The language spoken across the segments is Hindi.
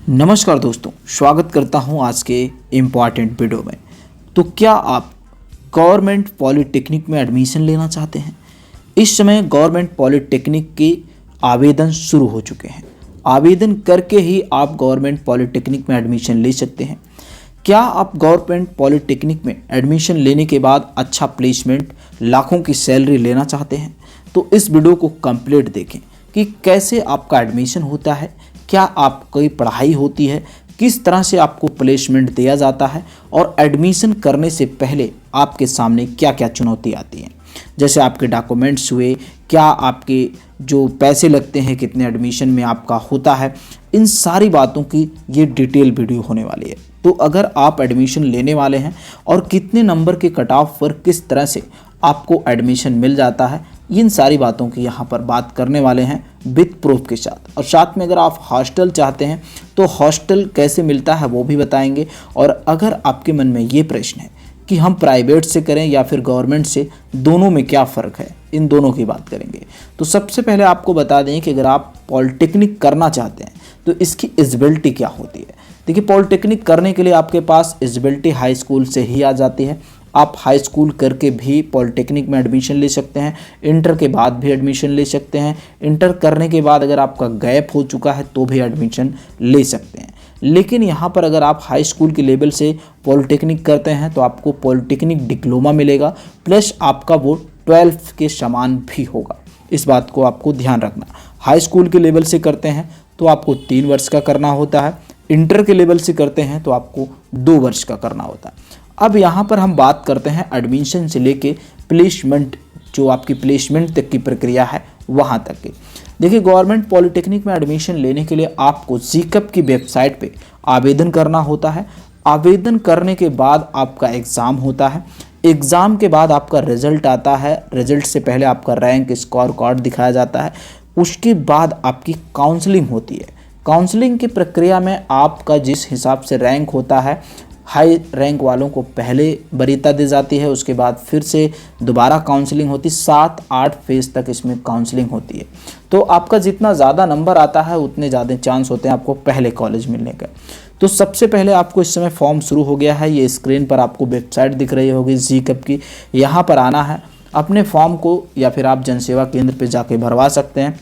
नमस्कार दोस्तों, स्वागत करता हूं आज के इम्पॉर्टेंट वीडियो में। तो क्या आप गवर्नमेंट पॉलिटेक्निक में एडमिशन लेना चाहते हैं? इस समय गवर्नमेंट पॉलिटेक्निक के आवेदन शुरू हो चुके हैं। आवेदन करके ही आप गवर्नमेंट पॉलिटेक्निक में एडमिशन ले सकते हैं। क्या आप गवर्नमेंट पॉलिटेक्निक में एडमिशन लेने के बाद अच्छा प्लेसमेंट, लाखों की सैलरी लेना चाहते हैं? तो इस वीडियो को कंप्लीट देखें कि कैसे आपका एडमिशन होता है, क्या आपकी पढ़ाई होती है, किस तरह से आपको प्लेसमेंट दिया जाता है और एडमिशन करने से पहले आपके सामने क्या क्या चुनौती आती हैं। जैसे आपके डॉक्यूमेंट्स हुए, क्या आपके जो पैसे लगते हैं, कितने एडमिशन में आपका होता है, इन सारी बातों की ये डिटेल वीडियो होने वाली है। तो अगर आप एडमिशन लेने वाले हैं और कितने नंबर के कट ऑफ पर किस तरह से आपको एडमिशन मिल जाता है, इन सारी बातों की यहाँ पर बात करने वाले हैं विद प्रूफ के साथ। और साथ में अगर आप हॉस्टल चाहते हैं तो हॉस्टल कैसे मिलता है वो भी बताएंगे। और अगर आपके मन में ये प्रश्न है कि हम प्राइवेट से करें या फिर गवर्नमेंट से, दोनों में क्या फ़र्क है, इन दोनों की बात करेंगे। तो सबसे पहले आपको बता दें कि अगर आप पॉलिटेक्निक करना चाहते हैं तो इसकी एलिजिबिलिटी क्या होती है। देखिए, पॉलिटेक्निक करने के लिए आपके पास एलिजिबिलिटी हाई स्कूल से ही आ जाती है। आप हाई स्कूल करके भी पॉलिटेक्निक में एडमिशन ले सकते हैं, इंटर के बाद भी एडमिशन ले सकते हैं, इंटर करने के बाद अगर आपका गैप हो चुका है तो भी एडमिशन ले सकते हैं। लेकिन यहाँ पर अगर आप हाई स्कूल के लेवल से पॉलिटेक्निक करते हैं तो आपको पॉलिटेक्निक डिप्लोमा मिलेगा, प्लस आपका वो 12th के समान भी होगा। इस बात को आपको ध्यान रखना। हाई स्कूल के लेवल से करते हैं तो आपको 3 वर्ष का करना होता है, इंटर के लेवल से करते हैं तो आपको 2 वर्ष का करना होता है। अब यहाँ पर हम बात करते हैं एडमिशन से लेके प्लेसमेंट, जो आपकी प्लेसमेंट तक की प्रक्रिया है वहाँ तक की। देखिए, गवर्नमेंट पॉलिटेक्निक में एडमिशन लेने के लिए आपको जीकप की वेबसाइट पे आवेदन करना होता है। आवेदन करने के बाद आपका एग्ज़ाम होता है। एग्ज़ाम के बाद आपका रिजल्ट आता है। रिजल्ट से पहले आपका रैंक, स्कोर कार्ड दिखाया जाता है। उसके बाद आपकी काउंसलिंग होती है। काउंसलिंग की प्रक्रिया में आपका जिस हिसाब से रैंक होता है, हाई रैंक वालों को पहले वरीयता दी जाती है, उसके बाद फिर से दोबारा काउंसलिंग होती है। 7-8 फेज तक इसमें काउंसलिंग होती है। तो आपका जितना ज़्यादा नंबर आता है उतने ज़्यादा चांस होते हैं आपको पहले कॉलेज मिलने का। तो सबसे पहले आपको इस समय फॉर्म शुरू हो गया है। ये स्क्रीन पर आपको वेबसाइट दिख रही होगी जीकप की, यहाँ पर आना है। अपने फॉर्म को या फिर आप जनसेवा केंद्र पर जाके भरवा सकते हैं।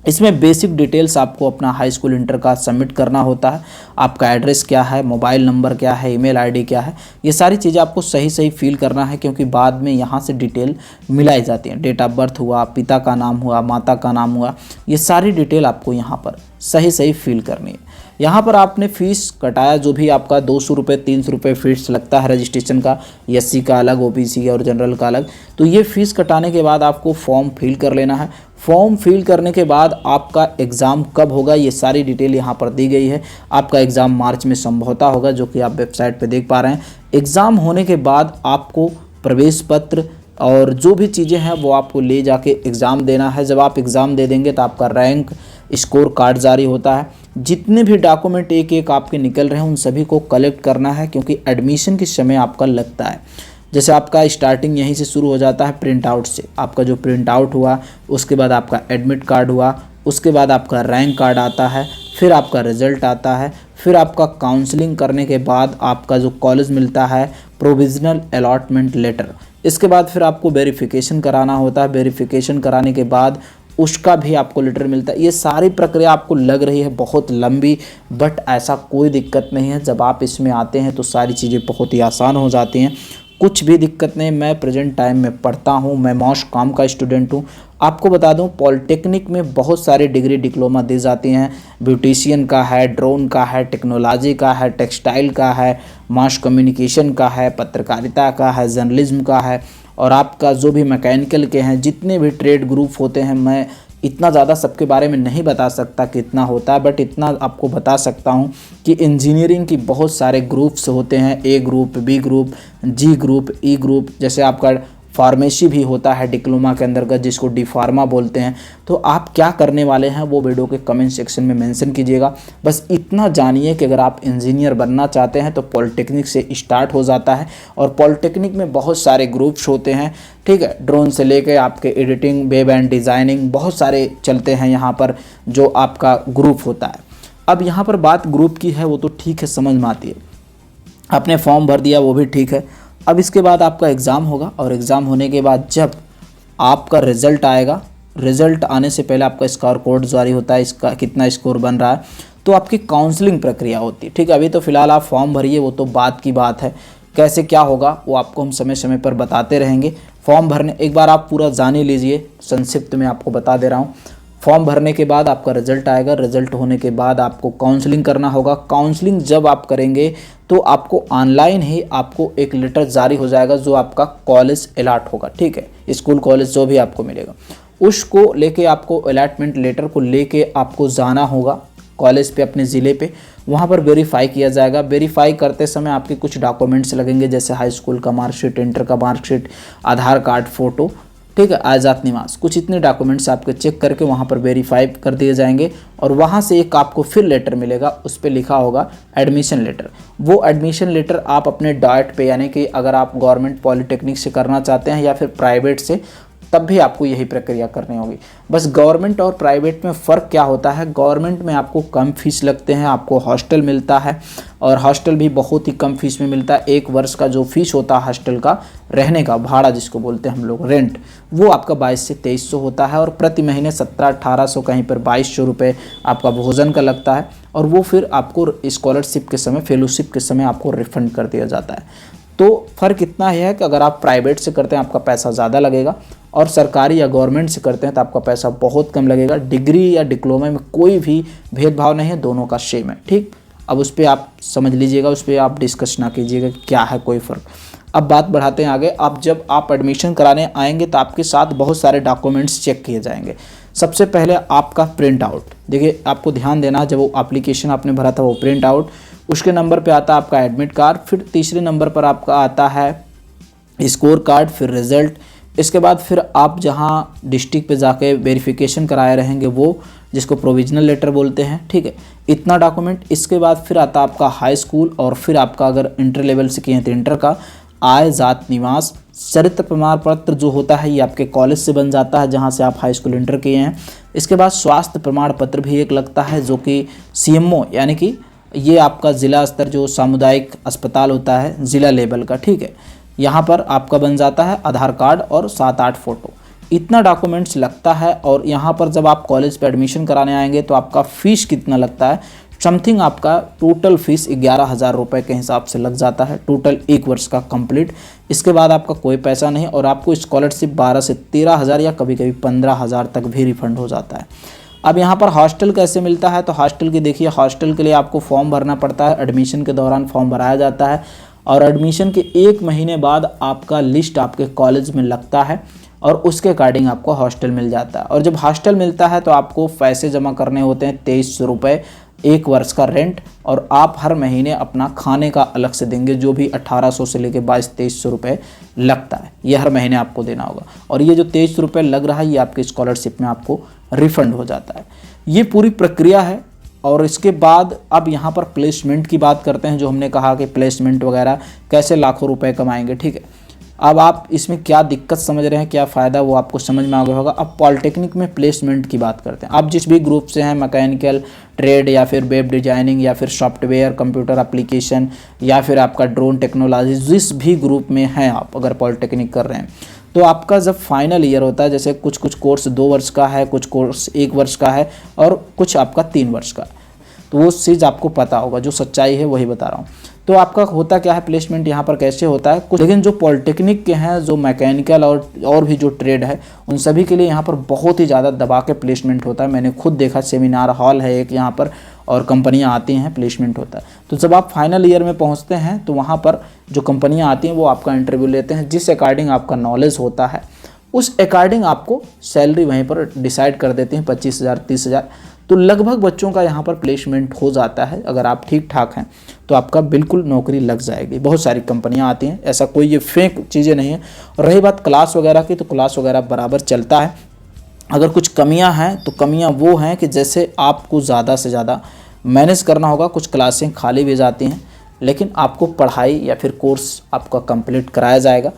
इसमें बेसिक डिटेल्स आपको अपना हाई स्कूल इंटर का सबमिट करना होता है। आपका एड्रेस क्या है, मोबाइल नंबर क्या है, ईमेल आईडी क्या है, ये सारी चीज़ें आपको सही सही फिल करना है, क्योंकि बाद में यहाँ से डिटेल मिलाई जाती है। डेट ऑफ बर्थ हुआ, पिता का नाम हुआ, माता का नाम हुआ, ये सारी डिटेल आपको यहाँ पर सही सही फिल करनी है। यहाँ पर आपने फ़ीस कटाया, जो भी आपका 200 रुपये 300 रुपये फीस लगता है रजिस्ट्रेशन का, एससी का अलग, ओबीसी और जनरल का अलग। तो ये फ़ीस कटाने के बाद आपको फॉर्म फिल कर लेना है। फॉर्म फिल करने के बाद आपका एग्ज़ाम कब होगा, ये सारी डिटेल यहाँ पर दी गई है। आपका एग्ज़ाम मार्च में संभवतः होगा, जो कि आप वेबसाइट पे देख पा रहे हैं। एग्ज़ाम होने के बाद आपको प्रवेश पत्र और जो भी चीज़ें हैं वो आपको ले जाके एग्ज़ाम देना है। जब आप एग्ज़ाम दे देंगे तो आपका रैंक, स्कोर कार्ड जारी होता है। जितने भी डॉक्यूमेंट एक एक आपके निकल रहे हैं उन सभी को कलेक्ट करना है, क्योंकि एडमिशन के समय आपका लगता है। जैसे आपका स्टार्टिंग यहीं से शुरू हो जाता है प्रिंट आउट से। आपका जो प्रिंट आउट हुआ, उसके बाद आपका एडमिट कार्ड हुआ, उसके बाद आपका रैंक कार्ड आता है, फिर आपका रिजल्ट आता है, फिर आपका काउंसलिंग करने के बाद आपका जो कॉलेज मिलता है प्रोविजनल अलॉटमेंट लेटर। इसके बाद फिर आपको वेरिफिकेशन कराना होता है। वेरिफिकेशन कराने के बाद उसका भी आपको लेटर मिलता है। ये सारी प्रक्रिया आपको लग रही है बहुत लंबी, बट ऐसा कोई दिक्कत नहीं है। जब आप इसमें आते हैं तो सारी चीज़ें बहुत ही आसान हो जाती हैं, कुछ भी दिक्कत नहीं। मैं प्रेजेंट टाइम में पढ़ता हूँ, मैं मॉस कॉम का स्टूडेंट हूँ। आपको बता दूँ, पॉलिटेक्निक में बहुत सारे डिग्री डिप्लोमा दी जाती हैं। ब्यूटिशियन का है, ड्रोन का है, टेक्नोलॉजी का है, टेक्सटाइल का है, मास कम्युनिकेशन का है, पत्रकारिता का है, जर्नलिज्म का है, और आपका जो भी मैकेनिकल के हैं, जितने भी ट्रेड ग्रुप होते हैं, मैं इतना ज़्यादा सबके बारे में नहीं बता सकता कितना होता है, बट इतना आपको बता सकता हूँ कि इंजीनियरिंग की बहुत सारे ग्रुप्स होते हैं। ए ग्रुप, बी ग्रुप, जी ग्रुप, ई ग्रुप। जैसे आपका फार्मेसी भी होता है डिप्लोमा के अंतर्गत, जिसको डी फार्मा बोलते हैं। तो आप क्या करने वाले हैं वो वीडियो के कमेंट सेक्शन में मेंशन कीजिएगा। बस इतना जानिए कि अगर आप इंजीनियर बनना चाहते हैं तो पॉलिटेक्निक से स्टार्ट हो जाता है, और पॉलिटेक्निक में बहुत सारे ग्रुप्स होते हैं। ठीक है, ड्रोन से लेके आपके एडिटिंग, वेब एंड डिज़ाइनिंग, बहुत सारे चलते हैं यहाँ पर जो आपका ग्रुप होता है। अब यहाँ पर बात ग्रुप की है, वो तो ठीक है, समझ में आती है, आपने फॉर्म भर दिया वो भी ठीक है। अब इसके बाद आपका एग्ज़ाम होगा और एग्ज़ाम होने के बाद जब आपका रिज़ल्ट आएगा, रिज़ल्ट आने से पहले आपका स्कोर कोड जारी होता है, इसका कितना स्कोर बन रहा है, तो आपकी काउंसलिंग प्रक्रिया होती है। ठीक है, अभी तो फ़िलहाल आप फॉर्म भरिए, वो तो बात की बात है, कैसे क्या होगा वो आपको हम समय समय पर बताते रहेंगे। फॉर्म भरने एक बार आप पूरा जान ही लीजिए, संक्षिप्त में आपको बता दे रहा हूँ। फॉर्म भरने के बाद आपका रिजल्ट आएगा, रिजल्ट होने के बाद आपको काउंसलिंग करना होगा। काउंसलिंग जब आप करेंगे तो आपको ऑनलाइन ही आपको एक लेटर जारी हो जाएगा जो आपका कॉलेज अलॉट होगा। ठीक है, स्कूल कॉलेज जो भी आपको मिलेगा उसको लेके, आपको अलॉटमेंट लेटर को लेके आपको जाना होगा कॉलेज पे, अपने ज़िले पे, वहाँ पर वेरीफाई किया जाएगा। वेरीफाई करते समय आपके कुछ डॉक्यूमेंट्स लगेंगे, जैसे हाई स्कूल का मार्कशीट, इंटर का मार्कशीट, आधार कार्ड, फ़ोटो, ठीक है, आज़ाद निवास, कुछ इतने डॉक्यूमेंट्स आपके चेक करके वहाँ पर वेरीफाई कर दिए जाएंगे। और वहाँ से एक आपको फिर लेटर मिलेगा, उस पर लिखा होगा एडमिशन लेटर। वो एडमिशन लेटर आप अपने डॉट पे, यानी कि अगर आप गवर्नमेंट पॉलिटेक्निक से करना चाहते हैं या फिर प्राइवेट से, तब भी आपको यही प्रक्रिया करनी होगी। बस गवर्नमेंट और प्राइवेट में फ़र्क क्या होता है, गवर्नमेंट में आपको कम फीस लगते हैं, आपको हॉस्टल मिलता है और हॉस्टल भी बहुत ही कम फीस में मिलता है। 1 वर्ष का जो फीस होता है हॉस्टल का, रहने का भाड़ा जिसको बोलते हैं हम लोग, रेंट, वो आपका 2200 से 2300 होता है और प्रति महीने 1700-1800, कहीं पर 2200 रुपये आपका भोजन का लगता है। और वो फिर आपको स्कॉलरशिप के समय, फेलोशिप के समय आपको रिफंड कर दिया जाता है। तो फ़र्क इतना है कि अगर आप प्राइवेट से करते हैं आपका पैसा ज़्यादा लगेगा और सरकारी या गवर्नमेंट से करते हैं तो आपका पैसा बहुत कम लगेगा। डिग्री या डिप्लोमा में कोई भी भेदभाव नहीं है, दोनों का सेम है। ठीक, अब उस पर आप समझ लीजिएगा, उस पर आप डिस्कस ना कीजिएगा कि क्या है कोई फ़र्क। अब बात बढ़ाते हैं आगे। अब जब आप एडमिशन कराने आएंगे तो आपके साथ बहुत सारे डॉक्यूमेंट्स चेक किए जाएंगे। सबसे पहले आपका प्रिंट आउट, देखिए आपको ध्यान देना, जब वो एप्लीकेशन आपने भरा था वो प्रिंट आउट, उसके नंबर पे आता है आपका एडमिट कार्ड, फिर तीसरे नंबर पर आपका आता है स्कोर कार्ड, फिर रिज़ल्ट। इसके बाद फिर आप जहाँ डिस्ट्रिक्ट पे जाके वेरिफिकेशन कराए रहेंगे वो, जिसको प्रोविजनल लेटर बोलते हैं। ठीक है, इतना डॉक्यूमेंट। इसके बाद फिर आता आपका हाई स्कूल और फिर आपका अगर इंटर लेवल से किए हैं तो इंटर का, आय, जात, निवास, चरित्र प्रमाण पत्र जो होता है ये आपके कॉलेज से बन जाता है जहाँ से आप हाई स्कूल इंटर किए हैं। इसके बाद स्वास्थ्य प्रमाण पत्र भी एक लगता है जो कि CMO, यानी कि ये आपका ज़िला स्तर जो सामुदायिक अस्पताल होता है ज़िला लेवल का, ठीक है, यहाँ पर आपका बन जाता है आधार कार्ड और 7-8 फ़ोटो। इतना डॉक्यूमेंट्स लगता है। और यहाँ पर जब आप कॉलेज पे एडमिशन कराने आएंगे तो आपका फ़ीस कितना लगता है, समथिंग आपका टोटल फीस 11,000 रुपये के हिसाब से लग जाता है, टोटल 1 वर्ष का कंप्लीट। इसके बाद आपका कोई पैसा नहीं और आपको स्कॉलरशिप 12 से 13,000 या कभी कभी 15,000 तक भी रिफंड हो जाता है। अब यहाँ पर हॉस्टल कैसे मिलता है, तो हॉस्टल की देखिए, हॉस्टल के लिए आपको फॉर्म भरना पड़ता है। एडमिशन के दौरान फॉर्म भराया जाता है और एडमिशन के 1 महीने बाद आपका लिस्ट आपके कॉलेज में लगता है और उसके अकॉर्डिंग आपको हॉस्टल मिल जाता है। और जब हॉस्टल मिलता है तो आपको पैसे जमा करने होते हैं 2300 रुपये, 1 वर्ष का रेंट, और आप हर महीने अपना खाने का अलग से देंगे, जो भी 1800 से लेकर 2200-2300 रुपये लगता है, ये हर महीने आपको देना होगा। और ये जो 2300 रुपये लग रहा है ये आपकी स्कॉलरशिप में आपको रिफंड हो जाता है। ये पूरी प्रक्रिया है। और इसके बाद अब यहाँ पर प्लेसमेंट की बात करते हैं, जो हमने कहा कि प्लेसमेंट वगैरह कैसे लाखों रुपए कमाएंगे। ठीक है, अब आप इसमें क्या दिक्कत समझ रहे हैं, क्या फ़ायदा, वो आपको समझ में आ गया होगा। अब पॉलिटेक्निक में प्लेसमेंट की बात करते हैं। आप जिस भी ग्रुप से हैं, मैकेनिकल, ट्रेड या फिर वेब डिजाइनिंग या फिर सॉफ्टवेयर, कंप्यूटर एप्लीकेशन या फिर आपका ड्रोन टेक्नोलॉजी, जिस भी ग्रुप में हैं आप अगर पॉलिटेक्निक कर रहे हैं, तो आपका जब फाइनल ईयर होता है, जैसे कुछ कोर्स 2 वर्ष का है, कुछ कोर्स 1 वर्ष का है और कुछ आपका 3 वर्ष का है, तो वो चीज़ आपको पता होगा, जो सच्चाई है वही बता रहा हूँ। तो आपका होता क्या है प्लेसमेंट यहाँ पर कैसे होता है कुछ, लेकिन जो पॉलिटेक्निक के हैं, जो मैकेनिकल और भी जो ट्रेड है, उन सभी के लिए यहाँ पर बहुत ही ज़्यादा दबा के प्लेसमेंट होता है। मैंने खुद देखा, सेमिनार हॉल है एक यहाँ पर और कंपनियाँ आती हैं, प्लेसमेंट होता है। तो जब आप फाइनल ईयर में पहुँचते हैं तो वहाँ पर जो कंपनियाँ आती हैं वो आपका इंटरव्यू लेते हैं, जिस अकॉर्डिंग आपका नॉलेज होता है उस अकॉर्डिंग आपको सैलरी वहीं पर डिसाइड कर देते हैं, 25,000 30,000। तो लगभग बच्चों का यहाँ पर प्लेसमेंट हो जाता है। अगर आप ठीक ठाक हैं तो आपका बिल्कुल नौकरी लग जाएगी। बहुत सारी कंपनियाँ आती हैं, ऐसा कोई ये फेक चीज़ें नहीं है। और रही बात क्लास वगैरह की, तो क्लास वगैरह बराबर चलता है। अगर कुछ कमियां हैं तो कमियां वो हैं कि जैसे आपको ज़्यादा से ज़्यादा मैनेज करना होगा, कुछ क्लासें खाली भी जाती हैं, लेकिन आपको पढ़ाई या फिर कोर्स आपका कंप्लीट कराया जाएगा।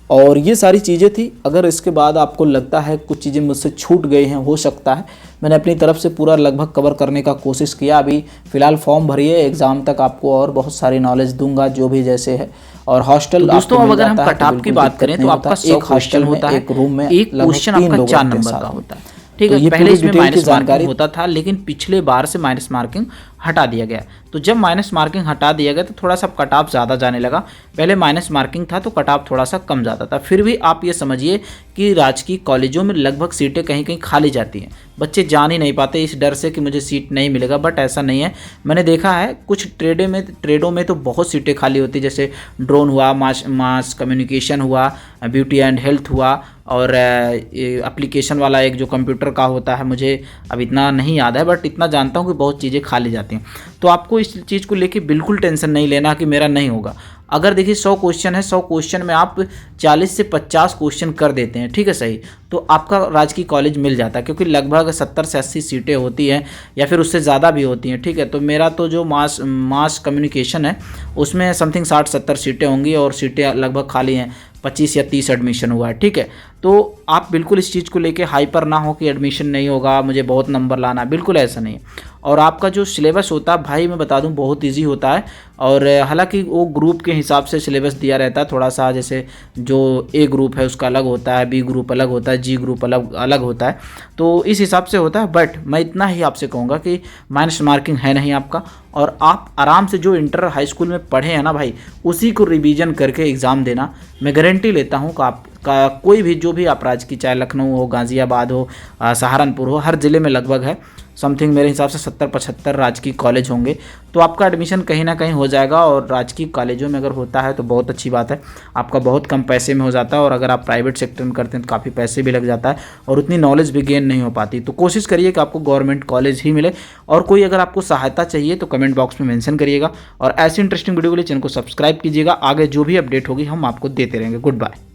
और ये सारी चीज़ें थी। अगर इसके बाद आपको लगता है कुछ चीज़ें मुझसे छूट गई हैं, हो सकता है, मैंने अपनी तरफ से पूरा लगभग कवर करने का कोशिश किया। अभी फ़िलहाल फॉर्म भरिए, एग्ज़ाम तक आपको और बहुत सारी नॉलेज दूंगा जो भी जैसे है। और हॉस्टल तो दोस्तों अब अगर हम कट ऑफ की बात करें तो आपका 100 क्वेश्चन होता है, एक रूम में एक क्वेश्चन आपका 4 नंबर का होता है, ठीक है। पहले इसमें माइनस मार्किंग होता था, लेकिन पिछले बार से माइनस मार्किंग हटा दिया गया। तो जब माइनस मार्किंग हटा दिया गया तो थोड़ा सा कट ऑफ ज़्यादा जाने लगा। पहले माइनस मार्किंग था तो कट ऑफ थोड़ा सा कम जाता था। फिर भी आप ये समझिए कि राजकीय कॉलेजों में लगभग सीटें कहीं कहीं खाली जाती हैं, बच्चे जान ही नहीं पाते इस डर से कि मुझे सीट नहीं मिलेगा। बट ऐसा नहीं है, मैंने देखा है कुछ ट्रेडों में तो बहुत सीटें खाली होती, जैसे ड्रोन हुआ, मास कम्युनिकेशन हुआ, ब्यूटी एंड हेल्थ हुआ, और एप्लीकेशन वाला एक जो कंप्यूटर का होता है, मुझे अब इतना नहीं याद है, बट इतना जानता हूँ कि बहुत चीज़ें खाली जाती हैं। तो आपको इस चीज़ को लेके बिल्कुल टेंशन नहीं लेना कि मेरा नहीं होगा। अगर देखिए 100 क्वेश्चन है, 100 क्वेश्चन में आप 40 से 50 क्वेश्चन कर देते हैं, ठीक है, सही, तो आपका राजकीय कॉलेज मिल जाता है, क्योंकि लगभग 70 से 80 सीटें होती हैं या फिर उससे ज़्यादा भी होती हैं, ठीक है। तो मेरा तो जो मास कम्युनिकेशन है उसमें समथिंग 60-70 सीटें होंगी और सीटें लगभग खाली हैं, 25 या 30 एडमिशन हुआ है, ठीक है। तो आप बिल्कुल इस चीज़ को लेके हाइपर ना हो कि एडमिशन नहीं होगा, मुझे बहुत नंबर लाना है, बिल्कुल ऐसा नहीं है। और आपका जो सिलेबस होता है भाई मैं बता दूं बहुत इजी होता है। और हालांकि वो ग्रुप के हिसाब से सिलेबस दिया रहता है थोड़ा सा, जैसे जो ए ग्रुप है उसका अलग होता है, बी ग्रुप अलग होता है, जी ग्रुप अलग होता है, तो इस हिसाब से होता है। बट मैं इतना ही आपसे कहूँगा कि माइनस मार्किंग है नहीं आपका, और आप आराम से जो इंटर हाई स्कूल में पढ़े हैं ना भाई, उसी को रिवीजन करके एग्ज़ाम देना। मैं गारंटी लेता हूँ कि आपका कोई भी जो भी आप राजकीय, चाहे लखनऊ हो, गाज़ियाबाद हो, सहारनपुर हो, हर ज़िले में लगभग है समथिंग मेरे हिसाब से 70-75 राजकीय कॉलेज होंगे, तो आपका एडमिशन कहीं ना कहीं हो जाएगा। और राजकीय कॉलेजों में अगर होता है तो बहुत अच्छी बात है, आपका बहुत कम पैसे में हो जाता है। और अगर आप प्राइवेट सेक्टर में करते हैं तो काफ़ी पैसे भी लग जाता है और उतनी नॉलेज भी गेन नहीं हो पाती। तो कोशिश करिए कि आपको गवर्नमेंट कॉलेज ही मिले। और कोई अगर आपको सहायता चाहिए तो कमेंट बॉक्स में मेंशन करिएगा, और ऐसी इंटरेस्टिंग वीडियो के लिए चैनल को सब्सक्राइब कीजिएगा। आगे जो भी अपडेट होगी हम आपको देते रहेंगे। Good bye.